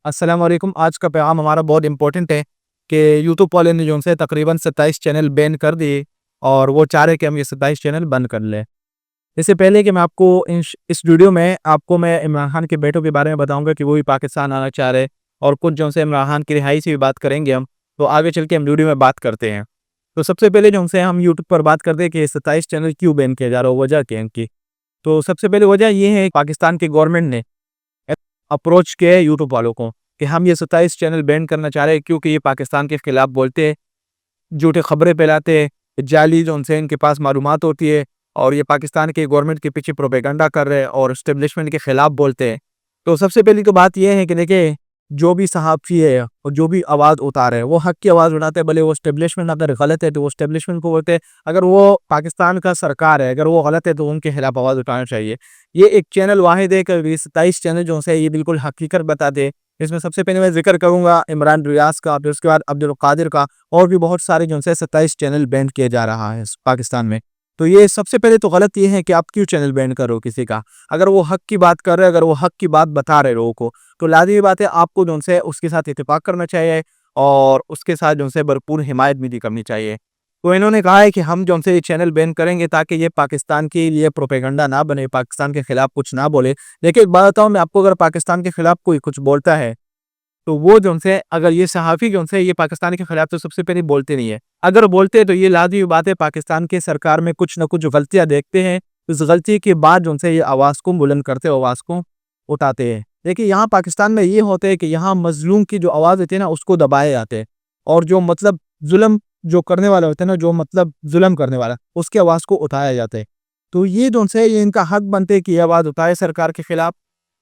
السلام علیکم۔ آج کا پیغام ہمارا بہت امپورٹنٹ ہے کہ یوٹیوب والے نے جو ان سے تقریباً 27 چینل بین کر دیے اور وہ چاہ رہے کہ ہم یہ 27 چینل بند کر لیں۔ اس سے پہلے کہ میں آپ کو اس ویڈیو میں عمران خان کے بیٹوں کے بارے میں بتاؤں گا کہ وہ بھی پاکستان آنا چاہ رہے اور کچھ جو سے عمران خان کی رہائی سے بھی بات کریں گے ہم، تو آگے چل کے ہم ویڈیو میں بات کرتے ہیں۔ تو سب سے پہلے جو سے ہم یوٹیوب پر بات کرتے ہیں کہ 27 چینل کیوں بین کیا جا رہا ہے، وجہ کیا ہے ان کی۔ تو سب سے پہلے وجہ یہ ہے پاکستان کی گورنمنٹ نے اپروچ کیا ہے یوٹیوب والوں کو کہ ہم یہ 27 چینل بین کرنا چاہ رہے ہیں کیونکہ یہ پاکستان کے خلاف بولتے ہیں، جھوٹے خبریں پھیلاتے ہیں، جعلی جو ان کے پاس معلومات ہوتی ہے اور یہ پاکستان کے گورنمنٹ کے پیچھے پروپیگنڈا کر رہے ہیں اور اسٹیبلشمنٹ کے خلاف بولتے ہیں۔ تو سب سے پہلی تو بات یہ ہے کہ دیکھیں، جو بھی صحافی ہے اور جو بھی آواز اٹھا رہے ہیں وہ حق کی آواز اٹھاتے ہیں، بھلے وہ اسٹیبلشمنٹ اگر غلط ہے تو وہ اسٹیبلشمنٹ کو بولتے ہیں، اگر وہ پاکستان کا سرکار ہے اگر وہ غلط ہے تو ان کے خلاف آواز اٹھانا چاہیے۔ یہ ایک چینل واحد ہے کہ 27 چینل جو ہے یہ بالکل حقیقت بتا دے۔ اس میں سب سے پہلے میں ذکر کروں گا عمران ریاض کا، پھر اس کے بعد عبدالقادر کا، اور بھی بہت سارے جو ہے 27 چینل بین کیا جا رہا ہے پاکستان میں۔ تو یہ سب سے پہلے تو غلط یہ ہے کہ آپ کیوں چینل بین کرو کسی کا، اگر وہ حق کی بات کر رہے، اگر وہ حق کی بات بتا رہے لوگوں کو، تو لازمی بات ہے آپ کو جو ہے اس کے ساتھ اتفاق کرنا چاہیے اور اس کے ساتھ جو ہے بھرپور حمایت بھی کرنی چاہیے۔ تو انہوں نے کہا ہے کہ ہم جو سے یہ چینل بین کریں گے تاکہ یہ پاکستان کے لیے پروپیگنڈا نہ بنے، پاکستان کے خلاف کچھ نہ بولے۔ لیکن ایک بات بتاؤں میں آپ کو، اگر پاکستان کے خلاف کوئی کچھ بولتا ہے تو وہ جو سے اگر یہ صحافی جو سے یہ پاکستان کے خلاف تو سب سے پہلے بولتے نہیں ہے، اگر بولتے تو یہ لازمی بات ہے پاکستان کے سرکار میں کچھ نہ کچھ غلطیاں دیکھتے ہیں، اس غلطی کے بعد جو سے یہ آواز کو بلند کرتے، آواز کو اٹھاتے ہیں۔ لیکن یہاں پاکستان میں یہ ہوتا ہے کہ یہاں مظلوم کی جو آواز ہوتی ہے نا اس کو دبائے جاتے ہیں، اور جو مطلب ظلم جو کرنے والا ہوتا ہے نا، جو مطلب ظلم کرنے والا، اس کی آواز کو اٹھایا جاتا ہے۔ تو یہ جو سے یہ ان کا حق بنتے ہے کہ یہ آواز اٹھائے سرکار کے خلاف،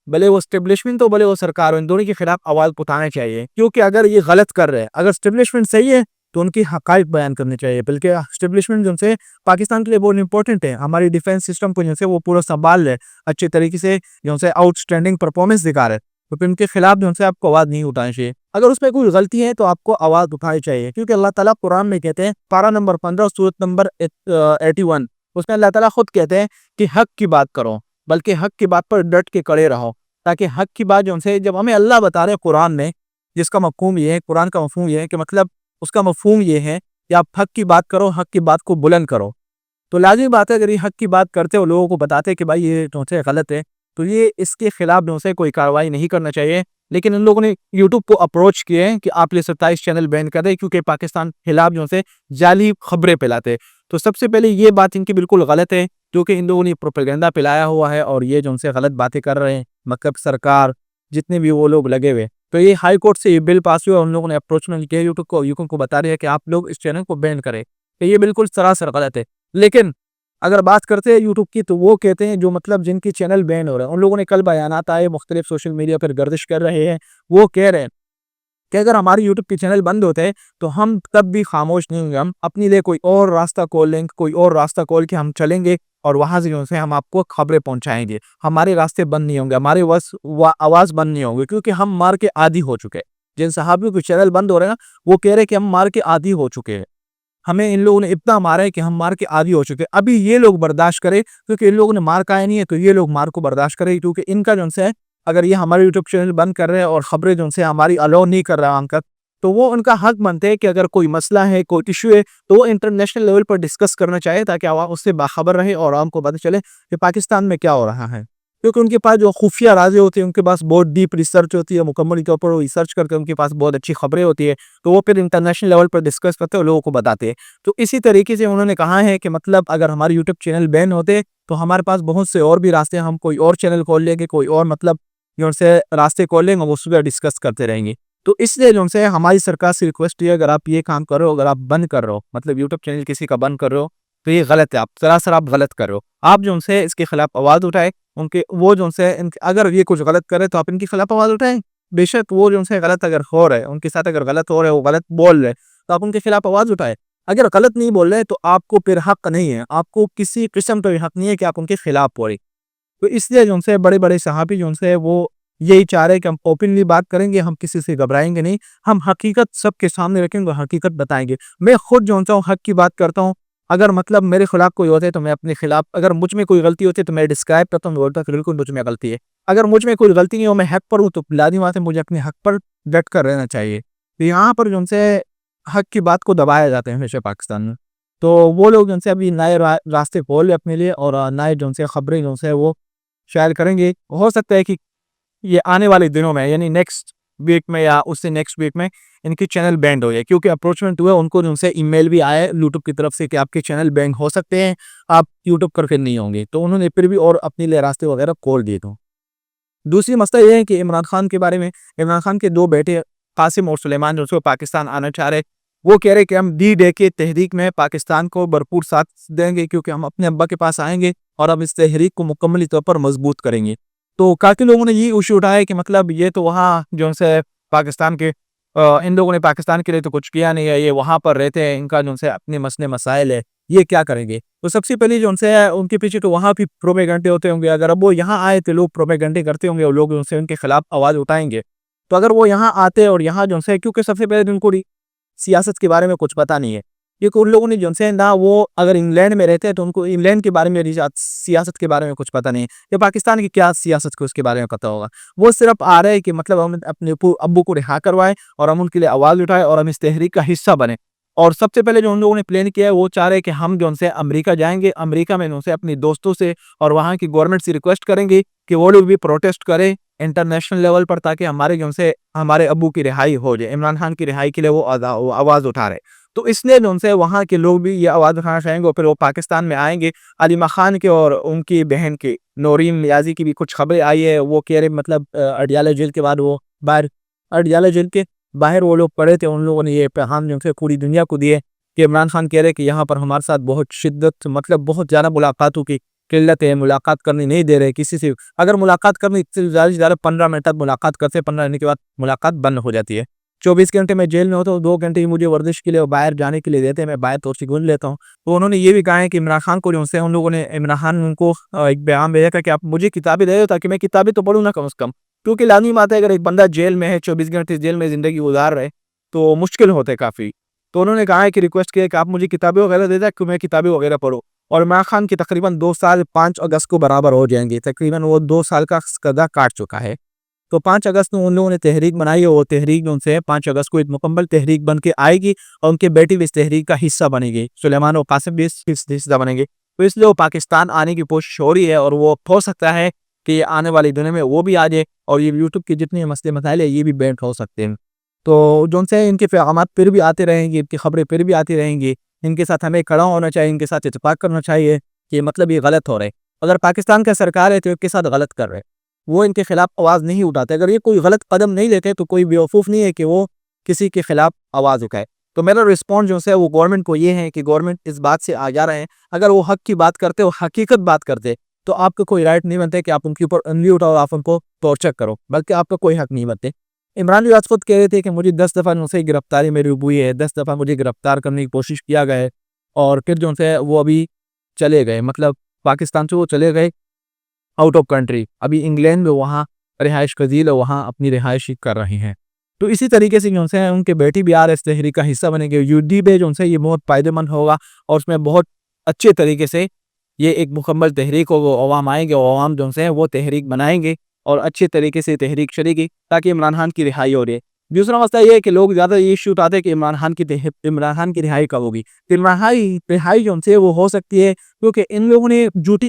بھلے وہ اسٹیبلشمنٹ ہو بھلے وہ سرکار ہو، ان دونوں کے خلاف آواز اٹھانا چاہیے۔ کیونکہ اگر یہ غلط کر رہے ہیں، اگر اسٹیبلشمنٹ صحیح ہے تو ان کی حقائق بیان کرنی چاہیے، بلکہ اسٹیبلشمنٹ جو سے پاکستان کے لیے بہت امپورٹنٹ ہے، ہماری ڈیفینس سسٹم کو جو سے وہ پورا سنبھال لے، اچھے طریقے سے جو سے آؤٹ اسٹینڈنگ پرفارمنس دکھا رہے، تو پھر ان کے خلاف جو سے آپ کو آواز نہیں اٹھانی چاہیے۔ اگر اس میں کوئی غلطی ہے تو آپ کو آواز اٹھانی چاہیے، کیونکہ اللہ تعالیٰ قرآن میں کہتے ہیں، پارہ نمبر 15 سورت نمبر 81، اس میں اللہ تعالیٰ خود کہتے ہیں کہ حق کی بات کرو، بلکہ حق کی بات پر ڈٹ کے کڑے رہو، تاکہ حق کی بات جو سے جب ہمیں اللہ بتا رہے قرآن میں، جس کا مفہوم یہ ہے، قرآن کا مفہوم یہ ہے کہ مطلب اس کا مفہوم یہ ہے کہ آپ حق کی بات کرو، حق کی بات کو بلند کرو، تو لازمی بات ہے اگر یہ حق کی بات کرتے ہو، لوگوں کو بتاتے کہ بھائی یہ جو سے غلط ہے، تو یہ اس کے خلاف جو سے کوئی کارروائی نہیں کرنا چاہیے۔ لیکن ان لوگوں نے یوٹیوب کو اپروچ کیے ہیں کہ آپ یہ 27 چینل بین کر دیں کیونکہ پاکستان خلاف جو سے جعلی خبریں پھیلاتے۔ تو سب سے پہلے یہ بات ان کی بالکل غلط ہے، کیونکہ ان لوگوں نے پروپیگنڈا پھیلایا ہوا ہے اور یہ جو سے غلط باتیں کر رہے ہیں، مطلب سرکار جتنے بھی وہ لوگ لگے ہوئے۔ تو یہ ہائی کورٹ سے یہ بل پاس ہوا، ان لوگوں نے اپروچمنٹ کیا یوٹیوب کو بتا رہے ہیں کہ آپ لوگ اس چینل کو بین کریں، کہ یہ بالکل سراسر غلط ہے۔ لیکن اگر بات کرتے ہیں یوٹیوب کی، تو وہ کہتے ہیں جو مطلب جن کی چینل بین ہو رہے ہیں، ان لوگوں نے کل بیانات آئے مختلف سوشل میڈیا پر گردش کر رہے ہیں، وہ کہہ رہے ہیں کہ اگر ہماری یوٹیوب کی چینل بند ہوتے ہیں تو ہم تب بھی خاموش نہیں ہوں گے، ہم اپنے لیے کوئی اور راستہ کھول لیں گے، کوئی اور راستہ کھول کے ہم چلیں گے اور وہاں سے ہم آپ کو خبریں پہنچائیں گے، ہمارے راستے بند نہیں ہوں گے، ہمارے آواز بند نہیں ہوں گے، کیونکہ ہم مار کے عادی ہو چکے ہیں۔ جن صحابیوں کے چینل بند ہو رہے ہیں نا، وہ کہہ رہے کہ ہم مار کے عادی ہو چکے ہیں، ہمیں ان لوگوں نے اتنا مارا ہے کہ ہم مار کے عادی ہو چکے ہیں، ابھی یہ لوگ برداشت کرے، کیونکہ ان لوگوں نے مار کھایا نہیں ہے، تو یہ لوگ مار کو برداشت کرے، کیونکہ ان کا جو ہے اگر یہ ہمارے یوٹیوب چینل بند کر رہے ہیں اور خبریں جو سے ہماری الاؤ نہیں کر رہا ہم تک، تو وہ ان کا حق بنتے ہیں کہ اگر کوئی مسئلہ ہے، کوئی ایشو ہے، تو وہ انٹرنیشنل لیول پر ڈسکس کرنا چاہے، تاکہ عوام اس سے باخبر رہے اور عوام کو پتہ چلے کہ پاکستان میں کیا ہو رہا ہے۔ کیونکہ ان کے پاس جو خفیہ رازیں ہوتی ہیں، ان کے پاس بہت ڈیپ ریسرچ ہوتی ہے، مکمل طور پر وہ ریسرچ کر کے ان کے پاس بہت اچھی خبریں ہوتی ہے، تو وہ پھر انٹرنیشنل لیول پر ڈسکس کرتے ہیں اور لوگوں کو بتاتے ہیں۔ تو اسی طریقے سے انہوں نے کہا ہے کہ مطلب اگر ہمارے یوٹیوب چینل بین ہوتے تو ہمارے پاس بہت سے اور بھی راستے، ہم کوئی اور چینل کھول لیں گے، کوئی اور مطلب جو سے راستے کھول لیں گے، وہ اس پہ ڈسکس کرتے رہیں گے۔ تو اس لیے جو سے ہماری سرکار سے ریکویسٹ ہے، اگر آپ یہ کام کر رہے ہو، اگر آپ بند کر رہے ہو، مطلب یوٹیوب چینل کسی کا بند کر رہے ہو، تو یہ غلط ہے، آپ سراسر آپ غلط کر رہے ہو۔ آپ جو سے اس کے خلاف آواز اٹھائے، ان کے وہ جو سے اگر یہ کچھ غلط کرے تو آپ ان کے خلاف آواز اٹھائیں، بے شک وہ جو سے غلط اگر ہو رہے ان کے ساتھ، اگر غلط ہو رہے، وہ غلط بول رہے، تو آپ ان کے خلاف آواز اٹھائے۔ اگر غلط نہیں بول رہے تو آپ کو پھر حق نہیں ہے، آپ کو کسی قسم کا بھی حق نہیں ہے کہ آپ ان کے خلاف بولیں۔ تو اس لیے جو سے بڑے بڑے صحافی جو سے وہ یہی چاہ رہے کہ ہم اوپنلی بات کریں گے، ہم کسی سے گھبرائیں گے نہیں، ہم حقیقت سب کے سامنے رکھیں گے، حقیقت بتائیں گے۔ میں خود جو ہوں حق کی بات کرتا ہوں، اگر مطلب میرے خلاف کوئی ہوتا ہے تو میں اپنے خلاف، اگر مجھ میں کوئی غلطی ہوتی ہے تو میں ڈسکرائب کرتا ہوں، بولتا کہ بالکل مجھ میں غلطی ہے. اگر مجھ میں کوئی غلطی نہیں ہو، میں حق پر ہوں، تو لازمی بات ہے مجھے اپنے حق پر ڈٹ کر رہنا چاہیے. تو یہاں پر جو ان سے حق کی بات کو دبایا جاتا ہے ہمیشہ پاکستان میں. تو وہ لوگ جو ان سے ابھی نئے راستے کھول لے اپنے لیے، اور نئے جو ان سے خبریں جو سے وہ شائع کریں گے. ہو سکتا ہے کہ یہ آنے والے دنوں میں، یعنی نیکسٹ ویک میں یا اس سے نیکسٹ ویک میں ان کی چینل بینڈ ہو جائے، کیونکہ اپروچمنٹ ہوا ان کو، ان سے ای میل بھی آیا یوٹیوب کی طرف سے کہ آپ کے چینل بینڈ ہو سکتے ہیں، آپ یوٹیوب پر پھر نہیں ہوں گے. تو انہوں نے پھر بھی اور اپنے لیے راستے وغیرہ کھول دیے. تو دوسری مسئلہ یہ ہے کہ عمران خان کے بارے میں، عمران خان کے دو بیٹے قاسم اور سلیمان جو پاکستان آنا چاہ رہے، وہ کہہ رہے کہ ہم ڈی ڈے کے تحریک میں پاکستان کو بھرپور ساتھ دیں گے، کیونکہ ہم اپنے ابا کے پاس آئیں گے اور ہم اس تحریک کو مکمل طور پر مضبوط کریں گے. تو کافی لوگوں نے یہ ایشو اٹھایا کہ مطلب یہ تو وہاں جو سے پاکستان کے ان لوگوں نے پاکستان کے لیے تو کچھ کیا نہیں ہے، یہ وہاں پر رہتے ہیں، ان کا جو سے اپنے مسئلے مسائل ہے، یہ کیا کریں گے. تو سب سے پہلے جو ان سے ان کے پیچھے تو وہاں بھی پروپیگنڈے ہوتے ہوں گے. اگر اب وہ یہاں آئے تو لوگ پروپیگنڈے کرتے ہوں گے اور لوگ ان سے ان کے خلاف آواز اٹھائیں گے. تو اگر وہ یہاں آتے اور یہاں جو سے، کیونکہ سب سے پہلے ان کو سیاست کے بارے میں کچھ پتا نہیں ہے، کیونکہ ان لوگوں نے جو سے نہ، وہ اگر انگلینڈ میں رہتے ہیں تو ان کو انگلینڈ کے بارے میں، سیاست کے بارے میں کچھ پتا نہیں ہے، یا پاکستان کی کیا سیاست کو اس کے بارے میں پتا ہوگا. وہ صرف آ رہے ہیں کہ مطلب ہم اپنے ابو کو رہا کروائیں اور ہم ان کے لیے آواز اٹھائیں اور ہم اس تحریک کا حصہ بنیں. اور سب سے پہلے جو ان لوگوں نے پلان کیا ہے، وہ چاہ رہے ہیں کہ ہم جو ان سے امریکہ جائیں گے، امریکہ میں ان سے اپنے دوستوں سے اور وہاں کی گورنمنٹ سے ریکویسٹ کریں گے کہ وہ لوگ بھی پروٹیسٹ کریں انٹرنیشنل لیول پر، تاکہ ہمارے جو سے ہمارے ابو کی رہائی ہو جائے. عمران خان کی رہائی کے لیے وہ آواز اٹھا رہے. تو اس لیے جو ان سے وہاں کے لوگ بھی یہ آواز اٹھانا چاہیں گے، اور پھر وہ پاکستان میں آئیں گے. علیمہ خان کے اور ان کی بہن کی نورین نیازی کی بھی کچھ خبریں آئی ہے. وہ کہہ رہے مطلب اڈیالہ جیل کے بعد وہ باہر، اڈیالہ جیل کے باہر وہ لوگ پڑے تھے، ان لوگوں نے یہ پیغام جو سے پوری دنیا کو دیے کہ عمران خان کہہ رہے کہ یہاں پر ہمارے ساتھ بہت شدت، مطلب بہت زیادہ ملاقاتوں کی قلت ہے، ملاقات کرنے نہیں دے رہے کسی سے. اگر ملاقات کرنی زیادہ سے زیادہ 15 منٹ تک ملاقات کرتے، 15 منٹ کے بعد ملاقات بند ہو جاتی ہے. 24 گھنٹے میں جیل میں ہوتا ہوں، 2 گھنٹے ہی مجھے ورزش کے لیے اور باہر جانے کے لیے دیتے ہیں، میں باہر تو گن لیتا ہوں. تو انہوں نے یہ بھی کہا ہے کہ عمران خان کو جو سے ان لوگوں نے، عمران خان کو ایک بیان بھیجا تھا کہ آپ مجھے کتابیں دے دو تاکہ میں کتابیں تو پڑھوں نا کم از کم، کیونکہ لازمی بات ہے اگر ایک بندہ جیل میں ہے، 24 گھنٹے جیل میں زندگی گزار رہے تو مشکل ہوتے کافی. تو انہوں نے کہا ہے کہ ریکویسٹ کیا کہ آپ مجھے کتابیں وغیرہ دے دیں کہ میں کتابیں وغیرہ پڑھوں. اور عمران خان کی تقریباً 2 سال 5 اگست کو برابر ہو جائیں گے، تقریباً وہ 2 سال کا قضا کاٹ چکا ہے. تو 5 اگست کو ان لوگوں نے تحریک بنائی ہے، وہ تحریک ان سے 5 اگست کو ایک مکمل تحریک بن کے آئے گی، اور ان کے بیٹی بھی اس تحریک کا حصہ بنے گی، سلیمان اور قاسم بھی اس حصہ بنیں گے. تو اس لیے وہ پاکستان آنے کی کوشش ہو رہی ہے، اور وہ ہو سکتا ہے کہ آنے والی دنوں میں وہ بھی آ جائے، اور یہ یوٹیوب کے جتنے مسئلے مسائل ہیں یہ بھی بینڈ ہو سکتے ہیں. تو جو ان سے ان کے پیغامات پھر بھی آتے رہیں گے، ان کی خبریں پھر بھی آتی رہیں گی. ان کے ساتھ ہمیں کھڑا ہونا چاہیے، ان کے ساتھ اتفاق کرنا چاہیے کہ مطلب یہ غلط ہو رہے. اگر پاکستان کا سرکار ہے تو ان کے ساتھ غلط کر رہے، وہ ان کے خلاف آواز نہیں اٹھاتے. اگر یہ کوئی غلط قدم نہیں لیتے تو کوئی بیوقوف نہیں ہے کہ وہ کسی کے خلاف آواز اٹھائے. تو میرا رسپانس جو ہے وہ گورنمنٹ کو یہ ہے کہ گورنمنٹ اس بات سے آگاہ رہے ہیں. اگر وہ حق کی بات کرتے، وہ حقیقت بات کرتے، تو آپ کا کوئی رائٹ نہیں بنتے کہ آپ ان کے اوپر انگلی اٹھاؤ، آپ ان کو ٹارچر کرو، بلکہ آپ کا کوئی حق نہیں بنتے. عمران خان خود کہہ رہے تھے کہ مجھے 10 دفعہ ان سے گرفتاری میری ہوئی ہے، 10 دفعہ مجھے گرفتار کرنے کی کوشش کیا گیا ہے، اور پھر جو سے وہ ابھی چلے گئے، مطلب پاکستان سے وہ چلے گئے آؤٹ آف کنٹری. ابھی انگلینڈ میں وہاں رہائش پذیر ہے، وہاں اپنی رہائش کر رہے ہیں. تو اسی طریقے سے جو سے ان کے بیٹی بھی آر ایس تحریک کا حصہ بنے گے. یوٹیوب پہ جو سے یہ بہت فائدہ مند ہوگا، اور اس میں بہت اچھے طریقے سے یہ ایک مکمل تحریک ہوگا. عوام آئیں گے، عوام جو سے وہ تحریک بنائیں گے اور اچھے طریقے سے تحریک چلے گی تاکہ عمران خان کی رہائی ہو رہی ہے. دوسرا مسئلہ یہ ہے کہ لوگ زیادہ یہ ایشو اٹھاتے ہیں کہ عمران خان کی رہائی کب ہوگی. رہائی جو سے وہ ہو سکتی ہے کیونکہ ان لوگوں نے جھوٹی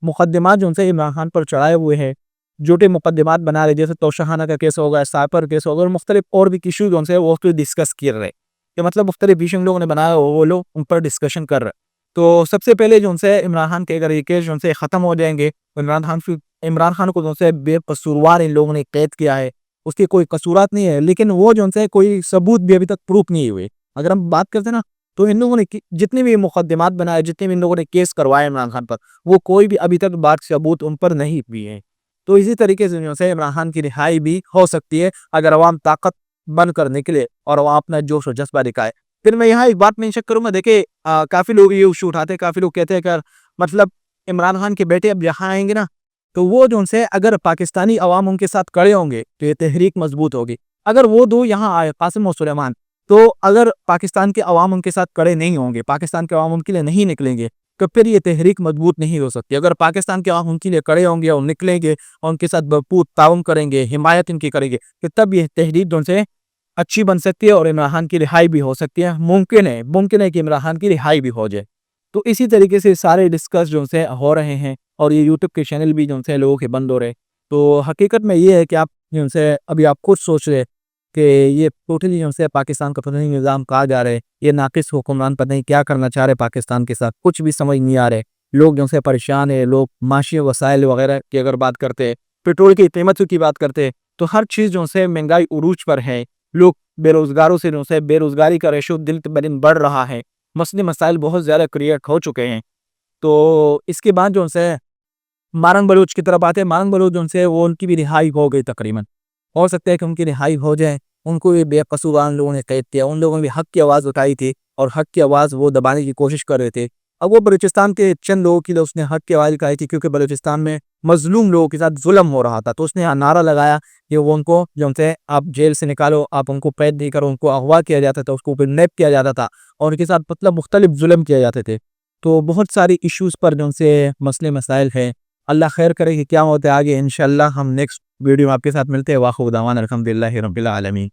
مقدمات جو سے عمران خان پر چڑھائے ہوئے ہیں، جھوٹے مقدمات بنا رہے، جیسے توشہانہ کا کیس ہوگا، سائپر کیس ہوگا، اور مختلف اور بھی ایشو جو سے وہ ڈسکس کر رہے کہ مطلب مختلف ایشو لوگوں نے بنایا، وہ لوگ ان پر ڈسکشن کر رہے. تو سب سے پہلے جو سے عمران خان کے اگر یہ کیس جو سے ختم ہو جائیں گے، عمران خان کو جو سے بے قصوروار ان لوگوں نے قید کیا ہے، اس کے کوئی قصورات نہیں ہے، لیکن وہ جو سے کوئی ثبوت بھی ابھی تک پروف نہیں ہوئے. اگر ہم بات کرتے ہیں نا، تو ان لوگوں نے جتنے بھی مقدمات بنائے، جتنے بھی ان لوگوں نے کیس کروائے عمران خان پر، وہ کوئی بھی ابھی تک بات ثبوت ان پر نہیں ہوئی ہے. تو اسی طریقے سے عمران خان کی رہائی بھی ہو سکتی ہے اگر عوام طاقت بند کرنے کے لیے اور عوام اپنا جوش و جذبہ دکھائے. پھر میں یہاں ایک بات مینشن کروں گا، دیکھیں کافی لوگ یہ ایشو اٹھاتے ہیں، کافی لوگ کہتے ہیں کہ مطلب عمران خان کے بیٹے اب یہاں آئیں گے نا، تو وہ جو سے اگر پاکستانی عوام ان کے ساتھ کڑے ہوں گے تو یہ تحریک مضبوط ہوگی. اگر وہ دو یہاں آئے، قاسم و سلیمان، تو اگر پاکستان کے عوام ان کے ساتھ کڑے نہیں ہوں گے، پاکستان کے عوام ان کے لیے نہیں نکلیں گے، تو پھر یہ تحریک مضبوط نہیں ہو سکتی۔ اگر پاکستان کے عوام ان کے لیے کڑے ہوں گے اور نکلیں گے اور ان کے ساتھ بھرپور تعاون کریں گے، حمایت ان کی کریں گے، کہ تب یہ تحریک جو سے اچھی بن سکتی ہے اور عمران خان کی رہائی بھی ہو سکتی ہے۔ ممکن ہے کہ عمران خان کی رہائی بھی ہو جائے۔ تو اسی طریقے سے سارے ڈسکس جو سے ہو رہے ہیں، اور یہ یوٹیوب کے چینل بھی جو سے لوگوں کے بند ہو رہے۔ تو حقیقت میں یہ ہے کہ آپ جو سے ابھی آپ خود سوچ رہے کہ یہ ٹوٹلی جو سے پاکستان کا پتہ نہیں نظام کہا جا رہا ہے، یہ ناقص حکمران پتہ نہیں کیا کرنا چاہ رہے پاکستان کے ساتھ، کچھ بھی سمجھ نہیں آ رہے۔ لوگ جو سے پریشان ہیں، لوگ معاشی وسائل وغیرہ کی اگر بات کرتے، پیٹرول کی قیمتوں کی بات کرتے، تو ہر چیز جو سے مہنگائی عروج پر ہے۔ لوگ بے روزگاروں سے جو سے بے روزگاری کا ریشو دن بہ دن بڑھ رہا ہے، مسئلے مسائل بہت زیادہ کریٹ ہو چکے ہیں۔ تو اس کے بعد جو سے مارنگ بلوچ کی طرف آتے ہیں، مارنگ بلوچ جو سے وہ ان کی بھی رہائی ہو گئی تقریباً، ہو سکتا ہے کہ ان کی رہائی ہو جائے۔ ان کو بھی بے قصور لوگوں نے قید کیا، ان لوگوں نے بھی حق کی آواز اٹھائی تھی اور حق کی آواز وہ دبانے کی کوشش کر رہے تھے۔ اب وہ بلوچستان کے چند لوگوں کے لیے اس نے حق کی آواز اٹھائی تھی، کیونکہ بلوچستان میں مظلوم لوگوں کے ساتھ ظلم ہو رہا تھا، تو اس نے نعرہ لگایا کہ وہ ان کو جو سے آپ جیل سے نکالو، آپ ان کو قید نہیں کرو، ان کو اغوا کیا جاتا تھا، اس کو نیپ کیا جاتا تھا، اور ان کے ساتھ مطلب مختلف ظلم کیا جاتے تھے۔ تو بہت ساری ایشوز پر جو سے مسئلے مسائل ہیں۔ اللہ خیر کرے کہ کیا ہوتا ہے آگے، انشاءاللہ ہم نیکسٹ ویڈیو میں آپ کے ساتھ ملتے ہیں۔ واخر دعوانا الحمدللہ رب العالمین۔